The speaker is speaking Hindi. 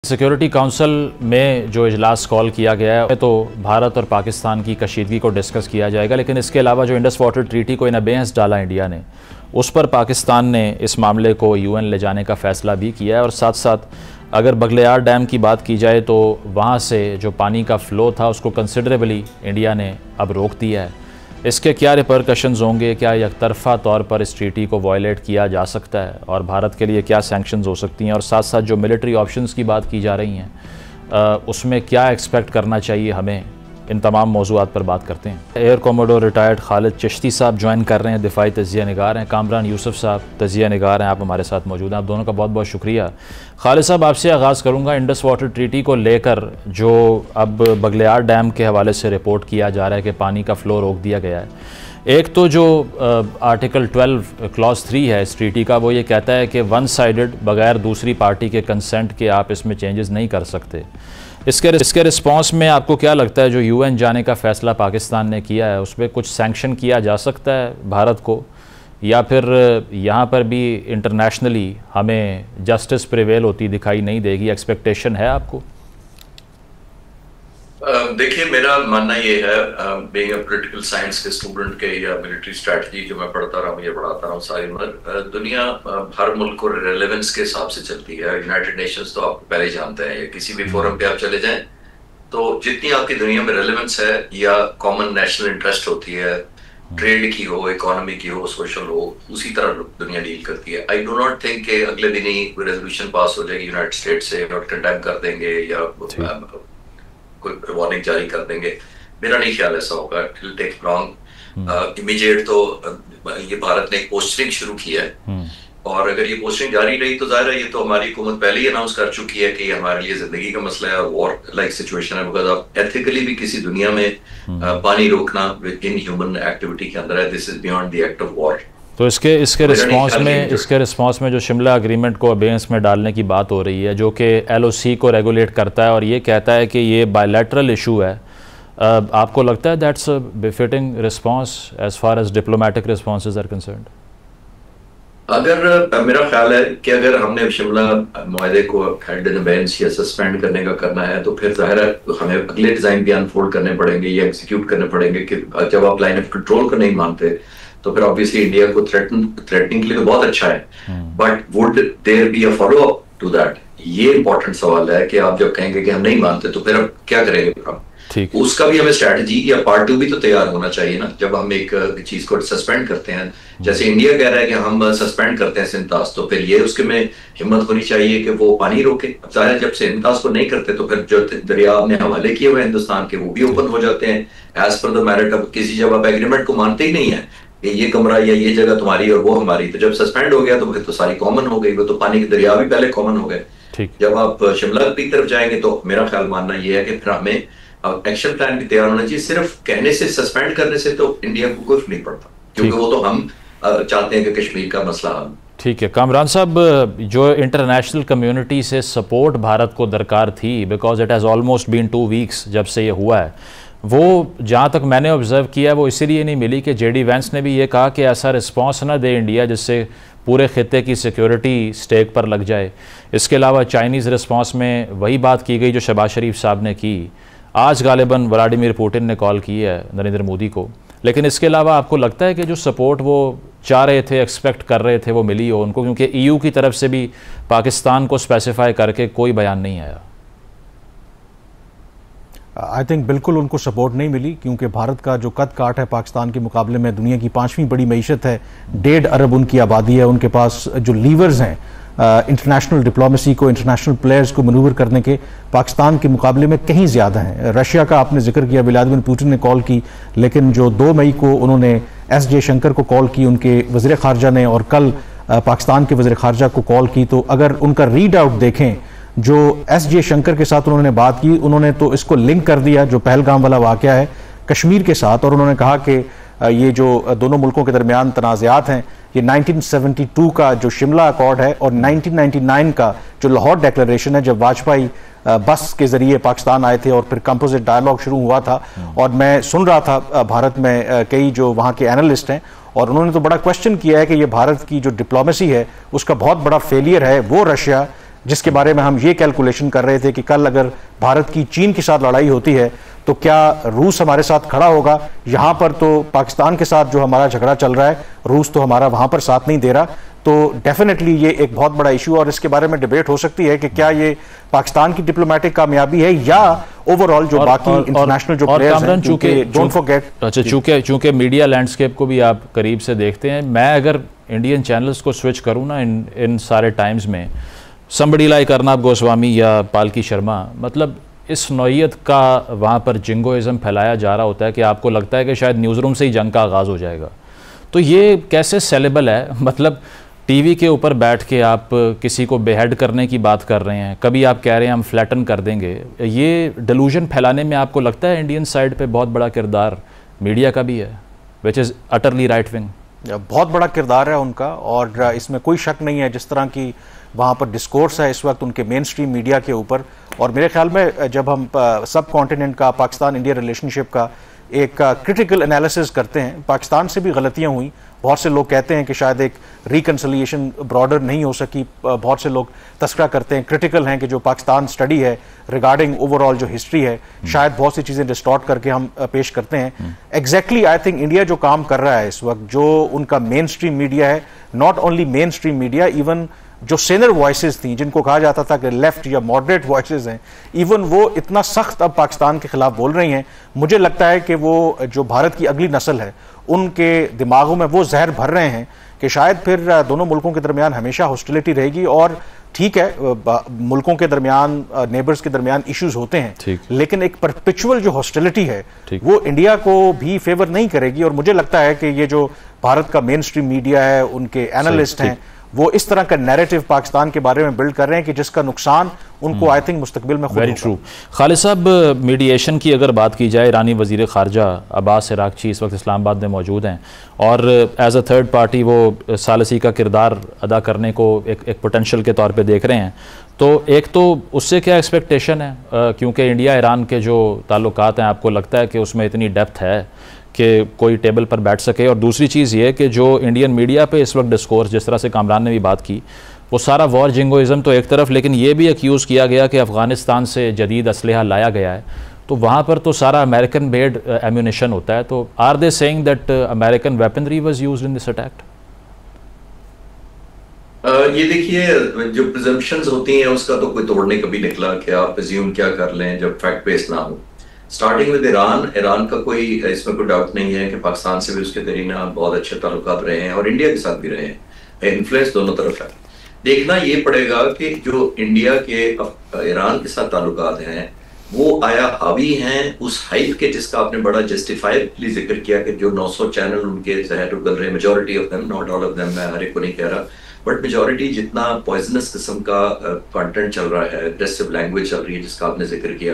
सिक्योरिटी काउंसिल में जो इजलास कॉल किया गया है तो भारत और पाकिस्तान की कशीदगी को डिस्कस किया जाएगा, लेकिन इसके अलावा जो इंडस वाटर ट्रीटी को इन अबेंस डाला इंडिया ने, उस पर पाकिस्तान ने इस मामले को यूएन ले जाने का फ़ैसला भी किया है। और साथ साथ अगर बगलियार डैम की बात की जाए तो वहाँ से जो पानी का फ़्लो था उसको कंसिडरेबली इंडिया ने अब रोक दिया है। इसके क्या रिपरकशंस होंगे, क्या एकतरफ़ा तौर पर इस ट्रीटी को वायलेट किया जा सकता है और भारत के लिए क्या सैंक्शंस हो सकती हैं, और साथ साथ जो मिलिट्री ऑप्शंस की बात की जा रही हैं उसमें क्या एक्सपेक्ट करना चाहिए हमें, इन तमाम मौज़ूआत पर बात करते हैं। Air commodore retired Khalid Chishti साहब ज्वाइन कर रहे हैं, दिफाई तजिया निगार हैं। कामरान यूसुफ साहब तजिया निगार हैं, आप हमारे साथ मौजूद हैं। आप दोनों का बहुत बहुत शुक्रिया। खालिद साहब, आपसे आगाज़ करूँगा। इंडस वाटर ट्रीटी को लेकर जो अब बगलियार डैम के हवाले से रिपोर्ट किया जा रहा है कि पानी का फ़्लो रोक दिया गया है, एक तो जो आर्टिकल 12 क्लॉज 3 है इस ट्रीटी का, वो ये कहता है कि वन साइडेड, बगैर दूसरी पार्टी के कंसेंट के आप इसमें चेंजेस नहीं कर सकते। इसके रिस्पांस में आपको क्या लगता है जो यूएन जाने का फ़ैसला पाकिस्तान ने किया है उस पर कुछ सैंक्शन किया जा सकता है भारत को, या फिर यहाँ पर भी इंटरनेशनली हमें जस्टिस प्रिवेल होती दिखाई नहीं देगी? एक्सपेक्टेशन है आपको? देखिए, मेरा मानना ये है, बीइंग अ पॉलिटिकल साइंस के स्टूडेंट के या मिलिट्री स्ट्रैटेजी जो मैं पढ़ता रहा हूँ या पढ़ाता रहा हूँ सारी उम्र, दुनिया हर मुल्क को रेलेवेंस के हिसाब से चलती है। यूनाइटेड नेशंस तो आप पहले ही जानते हैं, या किसी भी फोरम पे आप चले जाएं तो जितनी आपकी दुनिया में रेलेवेंस है या कॉमन नेशनल इंटरेस्ट होती है, ट्रेड की हो, इकोनॉमी की हो, सोशल हो, उसी तरह दुनिया डील करती है। आई डो नॉट थिंक कि अगले दिन ही कोई रेजोल्यूशन पास हो जाएगी यूनाइटेड स्टेट से और कंडेम कर देंगे या कोई वार्निंग जारी कर देंगे। मेरा नहीं ख्याल ऐसा होगा। It will take long. Immediate तो ये भारत ने एक पोस्टरिंग शुरू किया है, और अगर ये पोस्टरिंग जारी रही तो जाहिर है ये तो हमारी हुकूमत पहले ही अनाउंस कर चुकी है कि ये हमारे लिए जिंदगी का मसला है और वॉर लाइक सिचुएशन है। बिकॉज आप एथिकली भी किसी दुनिया में पानी रोकना विद इन ह्यूमन एक्टिविटी के अंदर है। This is beyond the act of war. तो इसके रिस्पांस में जो शिमला एग्रीमेंट को अबेंस में डालने की बात हो रही है, जो कि एलओसी को रेगुलेट करता है और ये कहता है कि ये बायलैटरल इशू है, आपको लगता है that's a befitting response as far as diplomatic responses are concerned? अगर मेरा ख्याल है कि अगर हमने शिमला मुआहदे को हेल्ड इन अबेंस या सस्पेंड करने का करना है तो फिर जाहिर है हमें अगले डिजाइन भी अनफोल्ड करने पड़ेंगे या एग्जीक्यूट करने पड़ेंगे। कि जब आप लाइन ऑफ कंट्रोल को नहीं मानते तो फिर ऑब्वियसली इंडिया को थ्रेटनिंग के लिए तो बहुत अच्छा है, but would there be a follow up to that? ये इंपॉर्टेंट सवाल है कि आप जब कहेंगे कि हम नहीं मानते तो फिर अब क्या करेंगे हम? उसका भी हमें स्ट्रैटेजी या पार्ट 2 भी तो तैयार होना चाहिए ना। जब हम एक चीज को सस्पेंड करते हैं, जैसे इंडिया कह रहा है कि हम सस्पेंड करते हैं सिंतास, तो फिर ये उसके में हिम्मत होनी चाहिए कि वो पानी रोके। जाहिर जब सिंतास को नहीं करते तो फिर जो दरिया ने हवाले किए हुए हिंदुस्तान के वो भी ओपन हो जाते हैं एज पर द मेरिट। अब किसी जब आप एग्रीमेंट को मानते ही नहीं है कि ये कमरा या ये जगह तुम्हारी और वो हमारी, तो जब सस्पेंड हो गया तो फिर तो सारी कॉमन हो गई। वो तो पानी के दरिया भी पहले कॉमन हो गए। जब आप शिमला की तरफ जाएंगे तो मेरा ख्याल मानना ये है कि फिर हमें एक्शन प्लान भी तैयार होना चाहिए। सिर्फ कहने से, सस्पेंड करने से तो इंडिया को कुछ नहीं पड़ता, क्योंकि वो तो हम चाहते हैं कि कश्मीर का मसला हल। ठीक है कामरान साहब, जो इंटरनेशनल कम्युनिटी से सपोर्ट भारत को दरकार थी, because it has almost been 2 weeks जब से ये हुआ है, वो जहाँ तक मैंने ऑब्ज़र्व किया वो इसीलिए नहीं मिली कि जेडी वैंस ने भी ये कहा कि ऐसा रिस्पांस ना दे इंडिया जिससे पूरे खित्ते की सिक्योरिटी स्टेक पर लग जाए। इसके अलावा चाइनीज़ रिस्पांस में वही बात की गई जो शहबाज शरीफ साहब ने की। आज गालिबन व्लादिमीर पुतिन ने कॉल की है नरेंद्र मोदी को, लेकिन इसके अलावा आपको लगता है कि जो सपोर्ट वो चाह रहे थे, एक्सपेक्ट कर रहे थे, वो मिली हो उनको? क्योंकि ईयू की तरफ से भी पाकिस्तान को स्पेसिफाई करके कोई बयान नहीं आया। आई थिंक बिल्कुल उनको सपोर्ट नहीं मिली, क्योंकि भारत का जो कद काट है पाकिस्तान के मुकाबले में दुनिया की 5वीं बड़ी मईशत है, 1.5 अरब उनकी आबादी है, उनके पास जो लीवर्स हैं इंटरनेशनल डिप्लोमेसी को, इंटरनेशनल प्लेयर्स को मैनूवर करने के, पाकिस्तान के मुकाबले में कहीं ज़्यादा हैं। रशिया का आपने जिक्र किया, व्लादिमीर पुतिन ने कॉल की, लेकिन जो 2 मई को उन्होंने एस जयशंकर को कॉल की, उनके वज़ीर ख़ारजा ने, और कल पाकिस्तान के वज़ीर ख़ारजा को कॉल की, तो अगर उनका रीड आउट देखें जो एस जयशंकर के साथ उन्होंने बात की, उन्होंने तो इसको लिंक कर दिया जो पहलगाम वाला वाक़या है कश्मीर के साथ, और उन्होंने कहा कि ये जो दोनों मुल्कों के दरमियान तनाज़ात हैं ये 1972 का जो शिमला अकॉर्ड है और 1999 का जो लाहौर डिक्लेरेशन है, जब वाजपेयी बस के जरिए पाकिस्तान आए थे और फिर कंपोजिट डायलॉग शुरू हुआ था। और मैं सुन रहा था भारत में कई जो वहाँ के एनालिस्ट हैं, और उन्होंने तो बड़ा क्वेश्चन किया है कि ये भारत की जो डिप्लोमेसी है उसका बहुत बड़ा फेलियर है। वो रशिया जिसके बारे में हम ये कैलकुलेशन कर रहे थे कि कल अगर भारत की चीन के साथ लड़ाई होती है तो क्या रूस हमारे साथ खड़ा होगा। यहां पर तो पाकिस्तान के साथ जो हमारा झगड़ा चल रहा है, रूस तो हमारा वहां पर साथ नहीं दे रहा, तो डेफिनेटली ये एक बहुत बड़ा इशू और इसके बारे में डिबेट हो सकती है कि क्या ये पाकिस्तान की डिप्लोमेटिक कामयाबी है या ओवरऑल जो बाकी इंटरनेशनल जो प्लेयर्स हैं, चूंकि डोंट फॉरगेट, अच्छा चूंकि मीडिया लैंडस्केप को भी आप करीब से देखते हैं, मैं अगर इंडियन चैनल्स को स्विच करूं ना इन सारे टाइम्स में, समबडी लाइक अर्नब गोस्वामी या पालकी शर्मा, मतलब इस नौइयत का वहाँ पर जिंगोइज़म फैलाया जा रहा होता है कि आपको लगता है कि शायद न्यूज़ रूम से ही जंग का आगाज़ हो जाएगा। तो ये कैसे सेलेबल है? मतलब टीवी के ऊपर बैठ के आप किसी को बेहेड करने की बात कर रहे हैं, कभी आप कह रहे हैं हम फ्लैटन कर देंगे। ये डिलूजन फैलाने में आपको लगता है इंडियन साइड पे बहुत बड़ा किरदार मीडिया का भी है, which is utterly right wing? बहुत बड़ा किरदार है उनका और इसमें कोई शक नहीं है। जिस तरह की वहाँ पर डिस्कोर्स है इस वक्त उनके मेन स्ट्रीम मीडिया के ऊपर, और मेरे ख्याल में जब हम सब कॉन्टिनेंट का, पाकिस्तान इंडिया रिलेशनशिप का एक क्रिटिकल एनालिसिस करते हैं, पाकिस्तान से भी गलतियां हुई। बहुत से लोग कहते हैं कि शायद एक रिकन्सिलिएशन ब्रॉडर नहीं हो सकी, बहुत से लोग तस्करा करते हैं, क्रिटिकल हैं कि जो पाकिस्तान स्टडी है रिगार्डिंग ओवरऑल जो हिस्ट्री है, शायद बहुत सी चीज़ें डिस्टॉर्ट करके हम पेश करते हैं। एग्जैक्टली आई थिंक इंडिया जो काम कर रहा है इस वक्त, जो उनका मेन स्ट्रीम मीडिया है, not only main stream media, even जो सेनर वॉइसेस थी जिनको कहा जाता था कि लेफ्ट या मॉडरेट वॉइसेस हैं, इवन वो इतना सख्त अब पाकिस्तान के खिलाफ बोल रही हैं। मुझे लगता है कि वो जो भारत की अगली नस्ल है उनके दिमागों में वो जहर भर रहे हैं कि शायद फिर दोनों मुल्कों के दरमियान हमेशा हॉस्टिलिटी रहेगी। और ठीक है, मुल्कों के दरमियान, नेबर्स के दरमियान इश्यूज होते हैं, लेकिन एक परपेचुअल जो हॉस्टिलिटी है वो इंडिया को भी फेवर नहीं करेगी। और मुझे लगता है कि ये जो भारत का मेन स्ट्रीम मीडिया है, उनके एनालिस्ट हैं, वो इस तरह का नैरेटिव पाकिस्तान के बारे में बिल्ड कर रहे हैं कि जिसका नुकसान उनको आई थिंक मुस्तकबिल में खुद होगा। Very true. खालिद साहब, मीडिएशन की अगर बात की जाए, ईरानी वज़ीर ख़ारजा अब्बास इराक़ची इस वक्त इस्लामाबाद में मौजूद हैं और एज अ थर्ड पार्टी वो सालसी का किरदार अदा करने को एक पोटेंशियल के तौर पे देख रहे हैं। तो एक तो उससे क्या एक्सपेक्टेशन है, क्योंकि इंडिया ईरान के जो ताल्लुकात हैं, आपको लगता है कि उसमें इतनी डेप्थ है कि कोई टेबल पर बैठ सके? और दूसरी चीज़ ये कि जो इंडियन मीडिया पे इस वक्त डिस्कोर्स, जिस तरह से कामरान ने भी बात की, वो सारा वॉर जिंगोइज़म तो एक तरफ, लेकिन ये भी एक्यूज़ किया गया कि अफ़गानिस्तान से जदीद असलहा लाया गया है, तो वहाँ पर तो सारा अमेरिकन मेड एम्यूनिशन होता है। तो are they saying that American weaponry was used in this attack? ये देखिए, जो प्रिजम्पशंस होती हैं उसका तो कोई तोड़ने कभी निकला कि आप प्रिज्यूम क्या कर लें जब फैक्ट बेस ना हो। स्टार्टिंग विद ईरान का कोई इसमें कोई डाउट नहीं है कि पाकिस्तान से भी उसके करीना बहुत अच्छे ताल्लुकात रहे हैं और इंडिया के साथ भी रहे हैं, इन्फ्लुएंस दोनों तरफ है। देखना ये पड़ेगा कि जो इंडिया के ईरान के साथ ताल्लुकात हैं वो आया हावी हैं उस हाइप के जिसका आपने बड़ा जस्टिफाइबली जिक्र किया कि जो 900 चैनल उनके जहर उगल रहे हैं, majority of them, not all of them, मैं हर एक को नहीं कह रहा, बट मेजॉरिटी जितना पॉइजनस किस्म का कंटेंट चल रहा है, एग्रेसिव लैंग्वेज चल रही है जिसका आपने जिक्र किया,